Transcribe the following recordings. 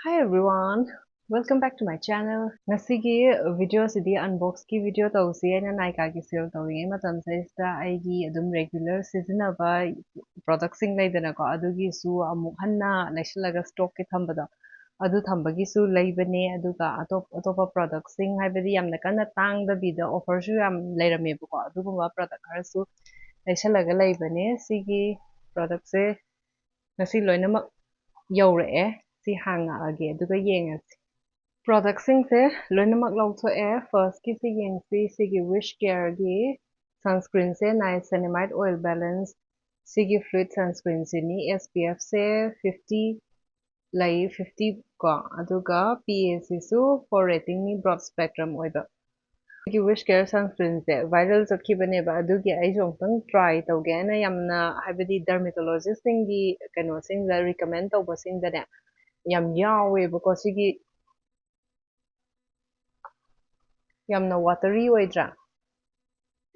Hi everyone, welcome back to my channel. Nasigi video sidi unbox ki video tausi aina Nykaa ki sale tawingai matam saista aigi adum regular seasonaba product sing laidana ko adugi su amuk hanna naishalaga stock ki thambada adu thambagi su laibane aduga atopa product sing haibadi yamna kana tangda bida offer su yam lairame ko aduguma product harasu naishalaga laibane sigi product se nasi loinamak ꯌꯧꯔꯛꯑꯦ ꯁꯤ ꯍꯥꯡꯉꯛꯑꯒꯦ ꯑꯗꯨꯒ ꯌꯦꯡꯉꯁꯤ ꯄ꯭ꯔꯣꯗꯛꯁꯤꯡꯁꯦ ꯂꯣꯏꯅꯃꯛ ꯂꯧꯊꯣꯛꯑꯦ ꯐꯥꯔꯁꯀꯤꯁꯤ ꯌꯦꯡꯁꯤ ꯁꯤꯒꯤ ꯋꯤꯁ ꯀꯦꯌꯔꯒꯤ ꯁꯟꯁꯀ꯭ꯔꯤꯟꯁꯦ ꯅꯥꯏꯁꯤꯅꯥꯃꯥꯏꯗ oil balance ꯁꯤꯒꯤ fluid ꯁꯟꯁꯀ꯭ꯔꯤꯟꯁꯤꯅꯤ SPF ꯁꯦ 50 ꯂꯩ 50 ꯀꯣ ꯑꯗꯨꯒ PA ꯁꯤꯁꯨ 4 ꯔꯦꯇꯤꯡꯅꯤ ꯕ꯭ꯔꯣꯗ ꯁ꯭ꯄꯦꯛꯇ꯭ꯔꯝ ꯑꯣꯏꯕ ꯁꯤꯒꯤ ꯋꯤꯁ ꯀꯦꯌꯔ ꯁꯟꯁꯀ꯭ꯔꯤꯟꯁꯦ ꯚꯥꯏꯔꯦꯜ ꯆꯠꯈꯤꯕꯅꯦꯕ ꯑꯗꯨꯒꯤ ꯑꯩꯁꯨ ꯑꯃꯨꯛꯇꯪ ꯇ꯭ꯔꯥꯏ ꯇꯧꯒꯦꯅ ꯌꯥꯝꯅ ꯍꯥꯏꯕꯗꯤ ꯗꯔꯃꯦꯇꯣꯂꯣꯖꯤꯁꯁꯤꯡꯒꯤ ꯀꯩꯅꯣꯁꯤꯡꯗ ꯔꯤꯀꯃꯦꯟ ꯇꯧꯕꯁꯤꯡꯗꯅꯦ ꯌꯥꯝ ꯌꯥꯎꯋꯦꯕꯀꯣ ꯁꯤꯒꯤ ꯌꯥꯝꯅ ꯋꯥꯇꯔꯤ ꯑꯣꯏꯗ꯭ꯔꯥ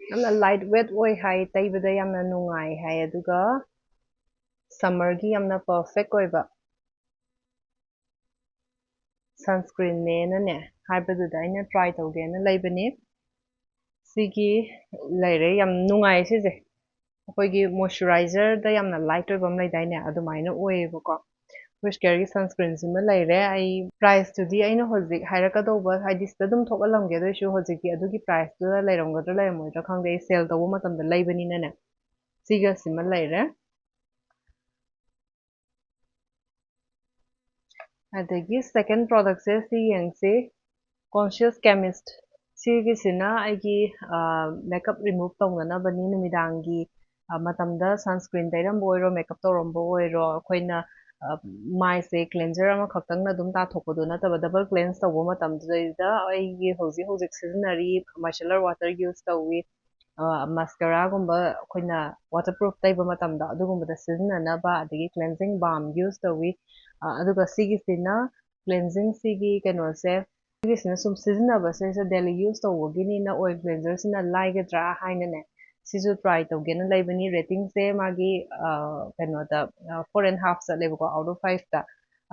ꯌꯥꯝꯅ ꯂꯥꯏꯠ ꯋꯦꯠ ꯑꯣꯏ ꯍꯥꯏ ꯇꯩꯕꯗ ꯌꯥꯝꯅ ꯅꯨꯡꯉꯥꯏ ꯍꯥꯏ ꯑꯗꯨꯒ ꯁꯝꯃꯔꯒꯤ ꯌꯥꯝꯅ ꯄꯔꯐꯦꯛ ꯑꯣꯏꯕ ꯁꯟꯁꯀ꯭ꯔꯤꯟꯅꯦꯅꯅꯦ ꯍꯥꯏꯕꯗꯨꯗ ꯑꯩꯅ ꯇ꯭ꯔꯥꯏ ꯇꯧꯒꯦꯅ ꯂꯩꯕꯅꯤ ꯁꯤꯒꯤ ꯂꯩꯔꯦ ꯌꯥꯝ ꯅꯨꯡꯉꯥꯏ ꯁꯤꯁꯦ ꯑꯩꯈꯣꯏꯒꯤ ꯃꯣꯏꯁꯆꯔꯥꯏꯖꯔꯗ ꯌꯥꯝꯅ ꯂꯥꯏꯠ ꯑꯣꯏꯕ ꯑꯃ ꯂꯩꯗꯥꯏꯅꯦ ꯑꯗꯨꯃꯥꯏꯅ ꯑꯣꯏꯌꯦꯕꯀꯣ ꯋꯤꯁ ꯀꯦꯌꯔꯒꯤ ꯁꯟꯁꯀ꯭ꯔꯤꯟꯁꯤꯃ ꯂꯩꯔꯦ ꯑꯩ ꯄ꯭ꯔꯥꯏꯁꯇꯨꯗꯤ ꯑꯩꯅ ꯍꯧꯖꯤꯛ ꯍꯥꯏꯔꯛꯀꯗꯧꯕ ꯍꯥꯏꯗꯤ ꯁꯤꯗ ꯑꯗꯨꯝ ꯊꯣꯛꯍꯜꯂꯝꯒꯦ ꯑꯗꯨꯑꯣꯏꯁꯨ ꯍꯧꯖꯤꯛꯇꯤ ꯑꯗꯨꯒꯤ ꯄ꯭ꯔꯥꯏꯁꯇꯨꯗ ꯂꯩꯔꯝꯒꯗ꯭ꯔꯥ ꯂꯩꯔꯝꯃꯣꯏꯗ꯭ꯔꯥ ꯈꯪꯗꯦ ꯑꯩ ꯁꯦꯜ ꯇꯧꯕ ꯃꯇꯝꯗ ꯂꯩꯕꯅꯤꯅꯅꯦ ꯁꯤꯒꯁꯤꯃ ꯂꯩꯔꯦ ꯑꯗꯒꯤ ꯁꯦꯀꯦꯟ ꯄ꯭ꯔꯣꯗꯛꯁꯦ ꯁꯤ ꯌꯦꯡꯁꯤ ꯀꯣꯟꯁꯤꯌꯁ ꯀꯦꯃꯤꯁꯠ ꯁꯤꯒꯤꯁꯤꯅ ꯑꯩꯒꯤ ꯃꯦꯀꯞ ꯔꯤꯃꯨꯚ ꯇꯧꯅꯅꯕꯅꯤ ꯅꯨꯃꯤꯗꯥꯡꯒꯤ ꯃꯇꯝꯗ ꯁꯟꯁꯀ꯭ꯔꯤꯟ ꯇꯩꯔꯝꯕ ꯑꯣꯏꯔꯣ ꯃꯦꯀꯞ ꯇꯧꯔꯝꯕ ꯑꯣꯏꯔꯣ ꯑꯩꯈꯣꯏꯅ ꯃꯥꯏꯁꯦ ꯀ꯭ꯂꯦꯟꯖꯔ ꯑꯃꯈꯛꯇꯪꯅ ꯑꯗꯨꯝ ꯇꯥꯊꯣꯛꯄꯗꯣ ꯅꯠꯇꯕ ꯗꯕꯜ ꯀ꯭ꯂꯦꯟꯁ ꯇꯧꯕ ꯃꯇꯝꯗꯨꯗꯩꯗ ꯑꯩꯒꯤ ꯍꯧꯖꯤꯛ ꯁꯤꯖꯤꯟꯅꯔꯤ ꯃꯥꯏꯁꯦꯂꯔ ꯋꯥꯇꯔ ꯌꯨꯁ ꯇꯧꯋꯤ ꯃꯁꯀꯔꯥꯒꯨꯝꯕ ꯑꯩꯈꯣꯏꯅ ꯋꯥꯇꯔꯄ꯭ꯔꯨꯐ ꯇꯩꯕ ꯃꯇꯝꯗ ꯑꯗꯨꯒꯨꯝꯕꯗ ꯁꯤꯖꯤꯟꯅꯅꯕ ꯑꯗꯒꯤ ꯀ꯭ꯂꯦꯟꯖꯤꯡ ꯕꯥꯝ ꯌꯨꯁ ꯇꯧꯋꯤ ꯑꯗꯨꯒ ꯁꯤꯒꯤꯁꯤꯅ ꯀ꯭ꯂꯦꯟꯖꯤꯡ ꯁꯤꯒꯤ ꯀꯩꯅꯣꯁꯦ ꯁꯤꯒꯤꯁꯤꯅ ꯁꯨꯝ ꯁꯤꯖꯤꯟꯅꯕꯁꯤꯁꯦ ꯗꯦꯂꯤ ꯌꯨꯁ ꯇꯧꯕꯒꯤꯅꯤꯅ ꯑꯣꯏꯜ ꯀ꯭ꯂꯦꯟꯖꯔꯁꯤꯅ ꯂꯥꯏꯒꯗ꯭ꯔꯥ ꯍꯥꯏꯅꯅꯦ ꯁꯤꯁꯨ ꯇ꯭ꯔꯥꯏ ꯇꯧꯒꯦꯅ ꯂꯩꯕꯅꯤ ꯔꯦꯇꯤꯡꯁꯦ ꯃꯥꯒꯤ ꯀꯩꯅꯣꯗ 4.5 ꯆꯠꯂꯦꯕꯀꯣ ꯑꯥꯎꯠ ꯑꯣꯐ 5ꯇ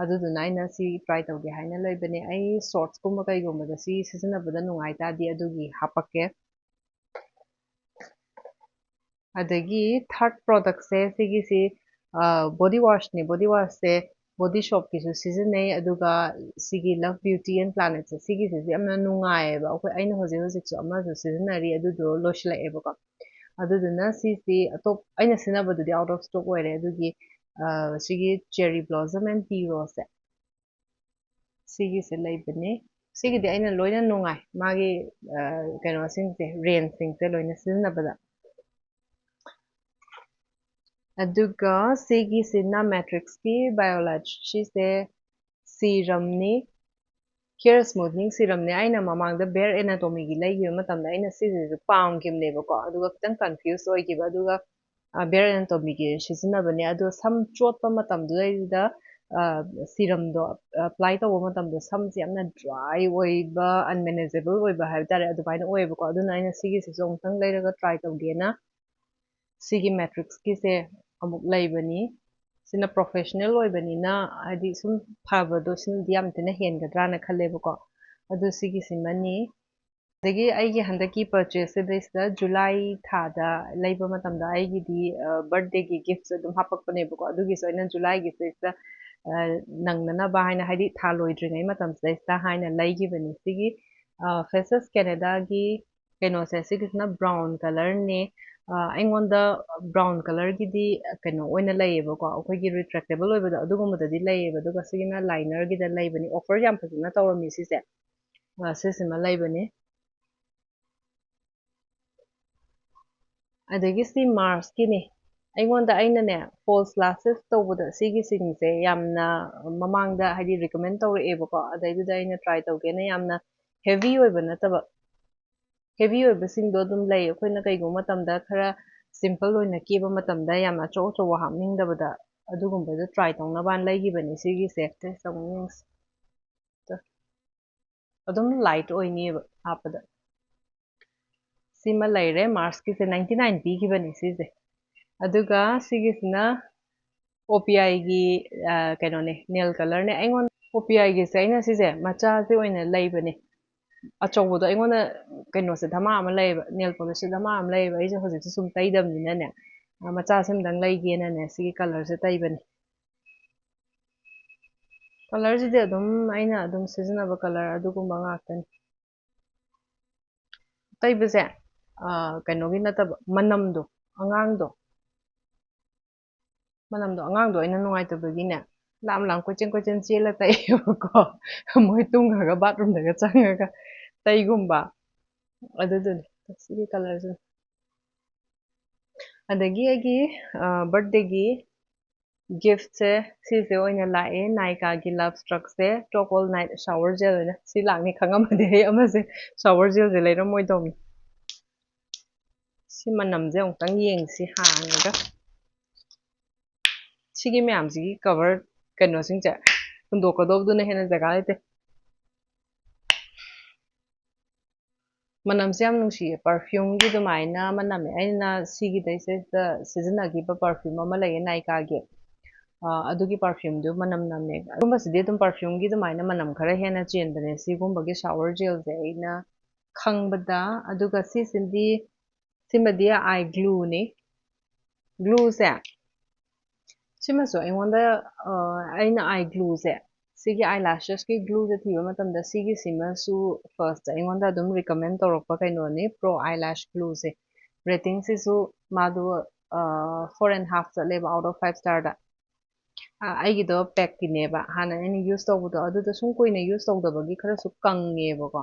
ꯑꯗꯨꯗꯨꯅ ꯑꯩꯅ ꯁꯤ ꯇ꯭ꯔꯥꯏ ꯇꯧꯒꯦ ꯍꯥꯏꯅ ꯂꯩꯕꯅꯦ ꯑꯩ ꯁꯣꯔꯠꯁꯀꯨꯝꯕ ꯀꯩꯒꯨꯝꯕꯗ ꯁꯤ ꯁꯤꯖꯤꯟꯅꯕꯗ ꯅꯨꯡꯉꯥꯏ ꯇꯥꯔꯗꯤ ꯑꯗꯨꯒꯤ ꯍꯥꯞꯄꯛꯀꯦ ꯑꯗꯒꯤ ꯊꯥꯔꯠ ꯄ꯭ꯔꯣꯗꯛꯁꯦ ꯁꯤꯒꯤꯁꯤ ꯕꯣꯗꯤ ꯋꯥꯁꯅꯤ ꯕꯣꯗꯤ ꯋꯥꯁꯁꯦ ꯕꯣꯗꯤ ꯁꯣꯞꯀꯤꯁꯨ ꯁꯤꯖꯤꯟꯅꯩ ꯑꯗꯨꯒ ꯁꯤꯒꯤ ꯂꯚ ꯕ꯭ꯌꯨꯇꯤ ꯑꯦꯟ ꯄ꯭ꯂꯥꯅꯦꯠꯁꯦ ꯁꯤꯒꯤꯁꯤꯁꯨ ꯌꯥꯝꯅ ꯅꯨꯡꯉꯥꯏꯌꯦꯕ ꯑꯩꯅ ꯍꯧꯖꯤꯛꯁꯨ ꯑꯃꯁꯨ ꯁꯤꯖꯤꯟꯅꯔꯤ ꯑꯗꯨꯗꯣ ꯂꯣꯏꯁꯤꯜꯂꯛꯑꯦꯕꯀꯣ ꯑꯗꯨꯗꯨꯅ ꯁꯤꯁꯤ ꯑꯩꯅ ꯁꯤꯖꯤꯟꯅꯕꯗꯨꯗꯤ ꯑꯥꯎꯠ ꯑꯣꯐ ꯁ꯭ꯇꯣꯛ ꯑꯣꯏꯔꯦ ꯑꯗꯨꯒꯤ ꯁꯤꯒꯤ ꯆꯦꯔꯤ ꯕ꯭ꯂꯣꯁꯝ ꯑꯦꯟ ꯇꯤ ꯔꯣꯁꯁꯦ ꯁꯤꯒꯤꯁꯦ ꯂꯩꯕꯅꯤ ꯁꯤꯒꯤꯗꯤ ꯑꯩꯅ ꯂꯣꯏꯅ ꯅꯨꯡꯉꯥꯏ ꯃꯥꯒꯤ ꯀꯩꯅꯣꯁꯤꯡꯁꯦ ꯔꯦꯟꯖꯁꯤꯡꯁꯦ ꯂꯣꯏꯅ ꯁꯤꯖꯤꯟꯅꯕꯗ ꯑꯗꯨꯒ ꯁꯤꯒꯤꯁꯤꯅ ꯃꯦꯇ꯭ꯔꯤꯛꯁꯀꯤ ꯕꯥꯏꯑꯣꯂꯥꯏꯠ ꯁꯤꯁꯦ ꯁꯤꯔꯝꯅꯤ ꯍꯤꯌꯔ ꯁ꯭ꯃꯨꯊꯅꯤꯡ ꯁꯤꯔꯝꯅꯦ ꯑꯩꯅ ꯃꯃꯥꯡꯗ ꯕꯦꯌꯔ ꯑꯦꯅꯥꯇꯣꯃꯤꯒꯤ ꯂꯩꯈꯤꯕ ꯃꯇꯝꯗ ꯑꯩꯅ ꯁꯤꯁꯤꯁꯨ ꯄꯥꯝꯈꯤꯕꯅꯦꯕꯀꯣ ꯑꯗꯨꯒ ꯈꯤꯇꯪ ꯀꯟꯐ꯭ꯌꯨꯁ ꯑꯣꯏꯈꯤꯕ ꯑꯗꯨꯒ ꯕꯦꯌꯔ ꯑꯦꯅꯥꯇꯣꯃꯤꯒꯤ ꯁꯤꯖꯤꯟꯅꯕꯅꯦ ꯑꯗꯣ ꯁꯝ ꯆꯣꯠꯄ ꯃꯇꯝꯗꯨꯗꯩꯗ ꯁꯤꯔꯝꯗꯣ ꯑꯦꯄ꯭ꯂꯥꯏ ꯇꯧꯕ ꯃꯇꯝꯗ ꯁꯝꯁꯦ ꯌꯥꯝꯅ ꯗ꯭ꯔꯥꯏ ꯑꯣꯏꯕ ꯑꯟꯃꯦꯅꯦꯖꯦꯕꯜ ꯑꯣꯏꯕ ꯍꯥꯏꯕ ꯇꯥꯔꯦ ꯑꯗꯨꯃꯥꯏꯅ ꯑꯣꯏꯌꯦꯕꯀꯣ ꯑꯗꯨꯅ ꯑꯩꯅ ꯁꯤꯒꯤꯁꯤꯁꯨ ꯑꯃꯨꯛꯇꯪ ꯂꯩꯔꯒ ꯇ꯭ꯔꯥꯏ ꯇꯧꯒꯦꯅ ꯁꯤꯒꯤ ꯃꯦꯇ꯭ꯔꯤꯛꯁꯀꯤꯁꯦ ꯑꯃꯨꯛ ꯂꯩꯕꯅꯤ ꯁꯤꯅ ꯄ꯭ꯔꯣꯐꯦꯁꯅꯦꯜ ꯑꯣꯏꯕꯅꯤꯅ ꯍꯥꯏꯗꯤ ꯁꯨꯝ ꯐꯕꯗꯣ ꯁꯤꯅꯗꯤ ꯌꯥꯝ ꯊꯤꯅ ꯍꯦꯟꯒꯗ꯭ꯔꯥꯅ ꯈꯜꯂꯦꯕꯀꯣ ꯑꯗꯨ ꯁꯤꯒꯤꯁꯤꯃꯅꯤ ꯑꯗꯒꯤ ꯑꯩꯒꯤ ꯍꯟꯗꯛꯀꯤ ꯄꯔꯆꯦꯁꯁꯤꯗꯩꯁꯤꯗ ꯖꯨꯂꯥꯏ ꯊꯥꯗ ꯂꯩꯕ ꯃꯇꯝꯗ ꯑꯩꯒꯤꯗꯤ ꯕꯔꯊꯗꯦꯒꯤ ꯒꯤꯐꯠꯁꯨ ꯑꯗꯨꯝ ꯍꯥꯞꯄꯛꯄꯅꯦꯕꯀꯣ ꯑꯗꯨꯒꯤꯁꯨ ꯑꯩꯅ ꯖꯨꯂꯥꯏꯒꯤꯁꯤꯗꯩꯁꯤꯗ ꯅꯪꯅꯅꯕ ꯍꯥꯏꯅ ꯍꯥꯏꯗꯤ ꯊꯥ ꯂꯣꯏꯗ꯭ꯔꯤꯉꯩ ꯃꯇꯝꯁꯤꯗꯩꯁꯤꯗ ꯍꯥꯏꯅ ꯂꯩꯈꯤꯕꯅꯤ ꯁꯤꯒꯤ ꯐꯦꯁꯦꯁ ꯀꯦꯅꯦꯗꯥꯒꯤ ꯀꯩꯅꯣꯁꯦ ꯁꯤꯒꯤꯁꯤꯅ ꯕ꯭ꯔꯥꯎꯟ ꯀꯂꯔꯅꯦ ꯑꯩꯉꯣꯟꯗ ꯕ꯭ꯔꯥꯎꯟ ꯀꯂꯔꯒꯤꯗꯤ ꯀꯩꯅꯣ ꯑꯣꯏꯅ ꯂꯩꯌꯦꯕꯀꯣ ꯑꯩꯈꯣꯏꯒꯤ ꯔꯤꯇ꯭ꯔꯦꯛꯇꯦꯕꯜ ꯑꯣꯏꯕꯗꯣ ꯑꯗꯨꯒꯨꯝꯕꯗꯗꯤ ꯂꯩꯌꯦꯕ ꯑꯗꯨꯒ ꯁꯤꯒꯤꯅ ꯂꯥꯏꯅꯔꯒꯤꯗ ꯂꯩꯕꯅꯤ ꯑꯣꯐꯔ ꯌꯥꯝ ꯐꯖꯅ ꯇꯧꯔꯝꯃꯤ ꯁꯤꯁꯦ ꯁꯤꯁꯤꯃ ꯂꯩꯕꯅꯤ ꯑꯗꯒꯤ ꯁꯤ ꯃꯥꯔꯁꯀꯤꯅꯤ ꯑꯩꯉꯣꯟꯗ ꯑꯩꯅꯅꯦ ꯐꯣꯜꯁ ꯂꯥꯁꯦꯁ ꯇꯧꯕꯗ ꯁꯤꯒꯤꯁꯤꯡꯁꯦ ꯌꯥꯝꯅ ꯃꯃꯥꯡꯗ ꯍꯥꯏꯗꯤ ꯔꯤꯀꯃꯦꯟ ꯇꯧꯔꯛꯑꯦꯕꯀꯣ ꯑꯗꯩꯗꯨꯗ ꯑꯩꯅ ꯇ꯭ꯔꯥꯏ ꯇꯧꯒꯦꯅ ꯌꯥꯝꯅ ꯍꯦꯚꯤ ꯑꯣꯏꯕ ꯅꯠꯇꯕ ꯍꯦꯚꯤ ꯑꯣꯏꯕꯁꯤꯡꯗꯣ ꯑꯗꯨꯝ ꯂꯩ ꯑꯩꯈꯣꯏꯅ ꯀꯩꯒꯨꯝꯕ ꯃꯇꯝꯗ ꯈꯔ ꯁꯤꯝꯄꯜ ꯑꯣꯏꯅ ꯀꯦꯕ ꯃꯇꯝꯗ ꯌꯥꯝꯅ ꯑꯆꯧ ꯑꯆꯧꯕ ꯍꯥꯞꯅꯤꯡꯗꯕꯗ ꯑꯗꯨꯒꯨꯝꯕꯗꯣ ꯇ꯭ꯔꯥꯏ ꯇꯧꯅꯕꯅ ꯂꯩꯈꯤꯕꯅꯤ ꯁꯤꯒꯤꯁꯦ ꯑꯗꯨꯝ ꯂꯥꯏꯠ ꯑꯣꯏꯅꯤꯕ ꯍꯥꯞꯄꯗ ꯁꯤꯃ ꯂꯩꯔꯦ ꯃꯥꯔꯁꯀꯤꯁꯦ 99 ꯄꯤꯈꯤꯕꯅꯤ ꯁꯤꯁꯦ ꯑꯗꯨꯒ ꯁꯤꯒꯤꯁꯤꯅ OPIꯒꯤ ꯀꯩꯅꯣꯅꯦ ꯅꯦꯜ ꯀꯂꯔꯅꯦ ꯑꯩꯉꯣꯟꯗ OPIꯒꯤꯁꯦ ꯑꯩꯅ ꯁꯤꯁꯦ ꯃꯆꯥꯁꯦ ꯑꯣꯏꯅ ꯂꯩꯕꯅꯦ ꯑꯆꯧꯕꯗꯣ ꯑꯩꯉꯣꯟꯗ ꯀꯩꯅꯣꯁꯦ ꯙꯃꯥ ꯑꯃ ꯂꯩꯌꯦꯕ ꯅꯦꯜ ꯄꯣꯂꯤꯁꯁꯦ ꯙꯃꯥ ꯑꯃ ꯂꯩꯌꯦꯕ ꯑꯩꯁꯦ ꯍꯧꯖꯤꯛꯁꯦ ꯁꯨꯝ ꯇꯩꯗꯕꯅꯤꯅꯅꯦ ꯃꯆꯥꯁꯦ ꯑꯝꯇꯪ ꯂꯩꯒꯦꯅꯅꯦ ꯁꯤꯒꯤ ꯀꯂꯔꯁꯦ ꯇꯩꯕꯅꯦ ꯀꯂꯔꯁꯤꯗꯤ ꯑꯗꯨꯝ ꯑꯩꯅ ꯑꯗꯨꯝ ꯁꯤꯖꯤꯟꯅꯕ ꯀꯂꯔ ꯑꯗꯨꯒꯨꯝꯕ ꯉꯥꯛꯇꯅꯤ ꯇꯩꯕꯁꯦ ꯀꯩꯅꯣꯒꯤ ꯅꯠꯇꯕ ꯃꯅꯝꯗꯣ ꯑꯉꯥꯡꯗꯣ ꯑꯩꯅ ꯅꯨꯡꯉꯥꯏꯇꯕꯒꯤꯅꯦ ꯂꯥꯝ ꯀꯣꯏꯆꯦꯟ ꯆꯦꯜꯂ ꯇꯩꯌꯦꯕꯀꯣ ꯃꯣꯏ ꯇꯨꯝꯈ꯭ꯔꯒ ꯕꯥꯠꯔꯨꯝꯗꯒ ꯆꯪꯉꯒ ꯇꯩꯒꯨꯝꯕ ꯑꯗꯨꯗꯨꯅꯤ ꯁꯤꯒꯤ ꯀꯂꯔꯁꯦ ꯑꯗꯒꯤ ꯑꯩꯒꯤ ꯕꯔꯊꯗꯦꯒꯤ ꯒꯤꯐꯠꯁꯦ ꯁꯤꯁꯦ ꯑꯣꯏꯅ ꯂꯥꯛꯑꯦ ꯅꯥꯏꯀꯥꯒꯤ ꯂꯞ ꯁ꯭ꯇ꯭ꯔꯛꯁꯦ ꯇꯣꯄꯣꯜ ꯅꯥꯏꯠ ꯁꯥꯋꯔ ꯖꯦꯜ ꯑꯣꯏꯅ ꯁꯤ ꯂꯥꯛꯅꯤ ꯈꯪꯉꯝꯃꯗꯤ ꯑꯩ ꯑꯃꯁꯦ ꯁꯥꯋꯔ ꯖꯦꯜꯁꯦ ꯂꯩꯔꯝꯃꯣꯏꯗꯧꯅꯤ ꯁꯤ ꯃꯅꯝꯁꯦ ꯑꯃꯨꯛꯇꯪ ꯌꯦꯡꯁꯤ ꯍꯥꯡꯉꯒ ꯁꯤꯒꯤ ꯃꯌꯥꯝꯁꯤꯒꯤ ꯀꯚꯔ ꯀꯩꯅꯣꯁꯤꯡꯁꯦ ꯍꯨꯟꯗꯣꯛꯀꯗꯧꯕꯗꯨꯅ ꯍꯦꯟꯅ ꯖꯒꯥ ꯂꯩꯇꯦ ꯃꯅꯝꯁꯦ ꯌꯥꯝ ꯅꯨꯡꯁꯤꯌꯦ ꯄꯔꯐ꯭ꯌꯨꯝꯒꯤ ꯑꯗꯨꯃꯥꯏꯅ ꯑꯃ ꯅꯝꯃꯦ ꯑꯩꯅ ꯁꯤꯒꯤꯗꯩꯁꯤꯗ ꯁꯤꯖꯤꯟꯅꯈꯤꯕ ꯄꯔꯐ꯭ꯌꯨꯝ ꯑꯃ ꯂꯩꯌꯦ ꯅꯥꯏꯀꯥꯒꯤ ꯑꯗꯨꯒꯤ ꯄꯔꯐ꯭ꯌꯨꯝꯗꯨ ꯃꯅꯝ ꯅꯝꯃꯦ ꯑꯗꯨꯒꯨꯝꯕꯁꯤꯗꯤ ꯑꯗꯨꯝ ꯄꯔꯐ꯭ꯌꯨꯝꯒꯤ ꯑꯗꯨꯃꯥꯏꯅ ꯃꯅꯝ ꯈꯔ ꯍꯦꯟꯅ ꯆꯦꯟꯕꯅꯦ ꯁꯤꯒꯨꯝꯕꯒꯤ ꯁꯥꯋꯔ ꯖꯦꯜꯁꯦ ꯑꯩꯅ ꯈꯪꯕꯗ ꯑꯗꯨꯒ ꯁꯤꯁꯤꯗꯤ ꯁꯤꯃꯗꯤ ꯑꯥꯏ ꯒ꯭ꯂꯨꯅꯤ ꯒ꯭ꯂꯨꯁꯦ ꯁꯤꯃꯁꯨ ꯑꯩꯉꯣꯟꯗ ꯑꯩꯅ ꯑꯥꯏ ꯒ꯭ꯂꯨꯁꯦ ꯁꯤꯒꯤ ꯑꯥꯏ ꯂꯥꯁꯦꯁꯀꯤ ꯒ꯭ꯂꯨꯁꯦ ꯊꯤꯕ ꯃꯇꯝꯗ ꯁꯤꯃꯁꯨ ꯐꯥꯔꯁꯇ ꯑꯩꯉꯣꯟꯗ ꯑꯗꯨꯝ ꯔꯤꯀꯃꯦꯟ ꯇꯧꯔꯛꯄ ꯀꯩꯅꯣꯅꯤ ꯄ꯭ꯔꯣ ꯑꯥꯏ ꯂꯥꯁ ꯒ꯭ꯂꯨꯁꯦ ꯔꯦꯇꯤꯡꯁꯤꯁꯨ ꯃꯥꯗꯣ 4.5 ꯆꯠꯂꯦꯕ ꯑꯥꯎꯠ ꯑꯣꯐ 5 ꯁ꯭ꯇꯥꯔꯗ ꯑꯩꯒꯤꯗꯣ ꯄꯦꯛꯀꯤꯅꯦꯕ ꯍꯥꯟꯅ ꯑꯩꯅ ꯌꯨꯁ ꯇꯧꯕꯗꯣ ꯑꯗꯨꯗ ꯁꯨꯝ ꯀꯨꯏꯅ ꯌꯨꯁ ꯇꯧꯗꯕꯒꯤ ꯈꯔꯁꯨ ꯀꯪꯉꯦꯕꯀꯣ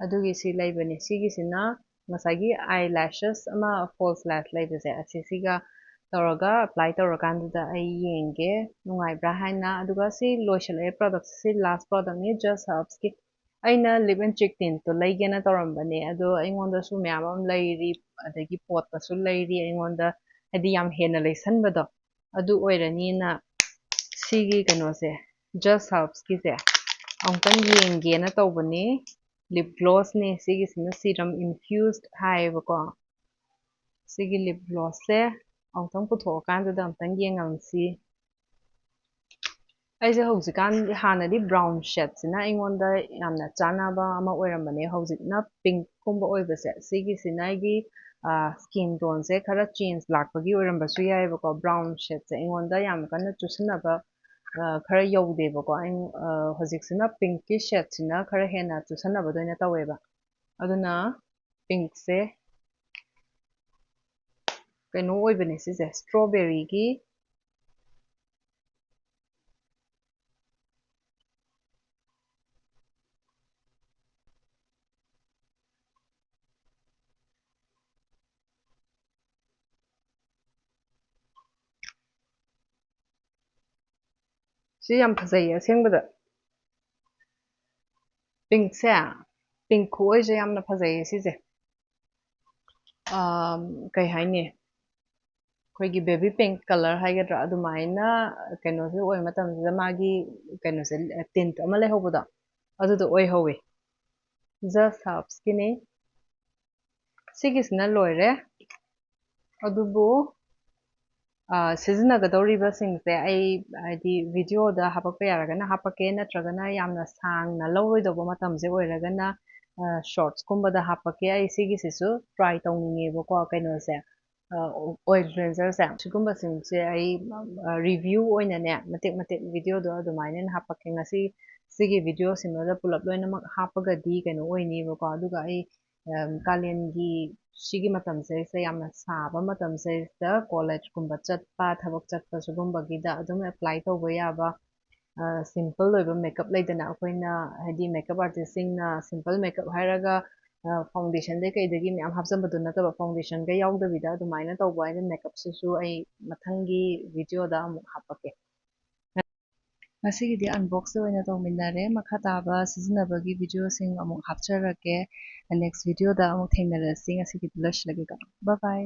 ꯑꯗꯨꯒꯤ ꯁꯤ ꯂꯩꯕꯅꯦ ꯁꯤꯒꯤꯁꯤꯅ ꯉꯁꯥꯏꯒꯤ ꯑꯥꯏ ꯂꯦꯁꯦꯁ ꯑꯃ ꯐꯣꯜꯁ ꯂꯦꯁ ꯂꯩꯕꯁꯦ ꯑꯁꯤꯁꯤꯒ ꯇꯧꯔꯒ ꯑꯦꯄ꯭ꯂꯥꯏ ꯇꯧꯔꯀꯥꯟꯗꯨꯗ ꯑꯩ ꯌꯦꯡꯒꯦ ꯅꯨꯡꯉꯥꯏꯕ꯭ꯔꯥ ꯍꯥꯏꯅ ꯑꯗꯨꯒ ꯁꯤ ꯂꯣꯏꯁꯤꯜꯂꯛꯑꯦ ꯄ꯭ꯔꯗꯛꯁꯦ ꯁꯤ ꯂꯥꯁ ꯄ꯭ꯔꯗꯛꯅꯤ ꯖꯁ ꯍꯔꯕꯁꯀꯤ ꯑꯩꯅ ꯂꯤꯞ ꯑꯦꯟ ꯆꯤꯛ ꯇꯤꯟꯠꯇꯣ ꯂꯩꯒꯦꯅ ꯇꯧꯔꯝꯕꯅꯦ ꯑꯗꯣ ꯑꯩꯉꯣꯟꯗꯁꯨ ꯃꯌꯥꯝ ꯑꯃ ꯂꯩꯔꯤ ꯑꯗꯒꯤ ꯄꯣꯠꯇꯁꯨ ꯂꯩꯔꯤ ꯑꯩꯉꯣꯟꯗ ꯍꯥꯏꯗꯤ ꯌꯥꯝ ꯍꯦꯟꯅ ꯂꯩꯁꯟꯕꯗꯣ ꯑꯗꯨ ꯑꯣꯏꯔꯅꯤꯅ ꯁꯤꯒꯤ ꯀꯩꯅꯣꯁꯦ ꯖꯁ ꯍꯔꯕꯁꯀꯤꯁꯦ ꯑꯃꯨꯛꯇꯪ ꯌꯦꯡꯒꯦꯅ ꯇꯧꯕꯅꯤ ꯂꯤꯞ ꯒ꯭ꯂꯣꯁꯅꯦ ꯁꯤꯒꯤꯁꯤꯅ ꯁꯤꯔꯝ ꯏꯟꯐ꯭ꯌꯨꯁড ꯍꯥꯏꯌꯦꯕꯀꯣ ꯁꯤꯒꯤ ꯂꯤꯞ ꯒ꯭ꯂꯣꯁꯁꯦ ꯑꯃꯨꯛꯇꯪ ꯄꯨꯊꯣꯛꯑꯀꯥꯟꯗꯨꯗ ꯑꯃꯨꯛꯇꯪ ꯌꯦꯡꯉꯝꯁꯤ ꯑꯩꯁꯦ ꯍꯧꯖꯤꯛꯀꯥꯟ ꯍꯥꯟꯅꯗꯤ ꯕ꯭ꯔꯥꯎꯟ ꯁꯦꯠꯁꯤꯅ ꯑꯩꯉꯣꯟꯗ ꯌꯥꯝꯅ ꯆꯥꯟꯅꯕ ꯑꯃ ꯑꯣꯏꯔꯝꯕꯅꯦ ꯍꯧꯖꯤꯛꯅ ꯄꯤꯡꯀꯨꯝꯕ ꯑꯣꯏꯕꯁꯦ ꯁꯤꯒꯤꯁꯤꯅ ꯑꯩꯒꯤ ꯁ꯭ꯀꯤꯟ ꯇꯣꯟꯁꯦ ꯈꯔ ꯆꯦꯟꯖ ꯂꯥꯛꯄꯒꯤ ꯑꯣꯏꯔꯝꯕꯁꯨ ꯌꯥꯏꯑꯕꯀꯣ ꯕ꯭ꯔꯥꯎꯟ ꯁꯦꯠꯁꯦ ꯑꯩꯉꯣꯟꯗ ꯌꯥꯝ ꯀꯟꯅ ꯆꯨꯁꯤꯟꯅꯕ ꯈꯔ ꯌꯧꯗꯦꯕꯀꯣ ꯍꯧꯖꯤꯛꯁꯤꯅ ꯄꯤꯡꯀꯤ ꯁꯦꯠꯁꯤꯅ ꯈꯔ ꯍꯦꯟꯅ ꯆꯨꯁꯟꯅꯕꯗ ꯑꯣꯏꯅ ꯇꯧꯋꯦꯕ ꯑꯗꯨꯅ ꯄꯤꯡꯛꯁꯦ ꯀꯩꯅꯣ ꯑꯣꯏꯕꯅꯦ ꯁꯤꯁꯦ ꯁ꯭ꯇ꯭ꯔꯣꯕꯦꯔꯤꯒꯤ ꯁꯤ ꯌꯥꯝ ꯐꯖꯩꯌꯦ ꯑꯁꯦꯡꯕꯗ ꯄꯤꯡꯛꯁꯦ ꯄꯤꯡꯛ ꯈꯨꯑꯣꯏꯁꯦ ꯌꯥꯝꯅ ꯐꯖꯩꯌꯦ ꯁꯤꯁꯦ ꯀꯩ ꯍꯥꯏꯅꯤ ꯑꯩꯈꯣꯏꯒꯤ ꯕꯦꯕꯤ ꯄꯤꯡꯛ ꯀꯂꯔ ꯍꯥꯏꯒꯗ꯭ꯔꯥ ꯑꯗꯨꯃꯥꯏꯅ ꯀꯩꯅꯣꯁꯦ ꯑꯣꯏꯕ ꯃꯇꯝꯁꯤꯗ ꯃꯥꯒꯤ ꯀꯩꯅꯣꯁꯦ ꯇꯤꯟꯠ ꯑꯃ ꯂꯩꯍꯧꯕꯗꯣ ꯑꯗꯨꯗꯣ ꯑꯣꯏꯍꯧꯋꯤ ꯖꯁ ꯍꯔꯕꯁꯀꯤꯅꯤ ꯁꯤꯒꯤꯁꯤꯅ ꯂꯣꯏꯔꯦ ꯑꯗꯨꯕꯨ ꯁꯤꯖꯤꯟꯅꯒꯗꯧꯔꯤꯕꯁꯤꯡꯁꯦ ꯑꯩ ꯍꯥꯏꯗꯤ ꯚꯤꯗꯤꯑꯣꯗ ꯍꯥꯞꯄꯛꯄ ꯌꯥꯔꯒꯅ ꯍꯥꯞꯄꯛꯀꯦ ꯅꯠꯇ꯭ꯔꯒꯅ ꯌꯥꯝꯅ ꯁꯥꯡꯅ ꯂꯧꯔꯣꯏꯗꯧꯕ ꯃꯇꯝꯁꯦ ꯑꯣꯏꯔꯒꯅ ꯁꯣꯔꯠꯁꯀꯨꯝꯕꯗ ꯍꯥꯞꯄꯛꯀꯦ ꯑꯩ ꯁꯤꯒꯤꯁꯤꯁꯨ ꯇ꯭ꯔꯥꯏ ꯇꯧꯅꯤꯡꯉꯦꯕꯀꯣ ꯀꯩꯅꯣꯁꯦ ꯑꯣꯏꯜ ꯀ꯭ꯂꯦꯟꯖꯔꯁꯦ ꯁꯤꯒꯨꯝꯕꯁꯤꯡꯁꯦ ꯑꯩ ꯔꯤꯚ꯭ꯌꯨ ꯑꯣꯏꯅꯅꯦ ꯃꯇꯦꯛ ꯃꯇꯦꯛ ꯚꯤꯗꯤꯑꯣꯗꯣ ꯑꯗꯨꯃꯥꯏꯅ ꯍꯥꯞꯄꯛꯀꯦ ꯉꯁꯤ ꯁꯤꯒꯤ ꯚꯤꯗꯤꯑꯣꯁꯤꯡꯗꯨꯗ ꯄꯨꯂꯞ ꯂꯣꯏꯅꯃꯛ ꯍꯥꯞꯄꯒꯗꯤ ꯀꯩꯅꯣ ꯑꯣꯏꯅꯤꯕꯀꯣ ꯑꯗꯨꯒ ꯑꯩ ꯀꯥꯂꯦꯟꯒꯤ ꯁꯤꯒꯤ ꯃꯇꯝꯁꯤꯗꯩꯁꯤꯗ ꯌꯥꯝꯅ ꯁꯥꯕ ꯃꯇꯝꯁꯤꯗꯩꯁꯤꯗ ꯀꯣꯂꯦꯖꯀꯨꯝꯕ ꯆꯠꯄ ꯊꯕꯛ ꯆꯠꯄ ꯁꯤꯒꯨꯝꯕꯒꯤꯗ ꯑꯗꯨꯝ ꯑꯦꯄ꯭ꯂꯥꯏ ꯇꯧꯕ ꯌꯥꯕ ꯁꯤꯝꯄꯜ ꯑꯣꯏꯕ ꯃꯦꯀꯞ ꯂꯩꯗꯅ ꯑꯩꯈꯣꯏꯅ ꯍꯥꯏꯗꯤ ꯃꯦꯀꯞ ꯑꯥꯔꯇꯤꯁꯁꯤꯡꯅ ꯁꯤꯝꯄꯜ ꯃꯦꯀꯞ ꯍꯥꯏꯔꯒ ꯐꯥꯎꯟꯗꯦꯁꯟꯗꯩ ꯀꯩꯗꯒꯤ ꯃꯌꯥꯝ ꯍꯥꯞꯆꯟꯕꯗꯨ ꯅꯠꯇꯕ ꯐꯥꯎꯟꯗꯦꯁꯟꯒ ꯌꯥꯎꯗꯕꯤꯗ ꯑꯗꯨꯃꯥꯏꯅ ꯇꯧꯕ ꯍꯥꯏꯅ ꯃꯦꯀꯞꯁꯤꯁꯨ ꯑꯩ ꯃꯊꯪꯒꯤ ꯚꯤꯗꯤꯑꯣꯗ ꯑꯃꯨꯛ ꯍꯥꯞꯄꯛꯀꯦ ꯉꯁꯤꯒꯤꯗꯤ ꯑꯟꯕꯣꯛꯁ ꯑꯣꯏꯅ ꯇꯧꯃꯤꯟꯅꯔꯦ ꯃꯈꯥ ꯇꯥꯕ ꯁꯤꯖꯤꯟꯅꯕꯒꯤ ꯚꯤꯗꯤꯑꯣꯁꯤꯡ ꯑꯃꯨꯛ ꯍꯥꯞꯆꯔꯛꯀꯦ ꯅꯦꯛꯁ ꯚꯤꯗꯤꯑꯣꯗ ꯑꯃꯨꯛ ꯊꯦꯡꯅꯔꯁꯤ ꯉꯁꯤꯒꯤꯗꯤ ꯂꯣꯏꯁꯤꯜꯂꯒꯦꯀꯣ ꯕꯥꯏ ꯕꯥꯏ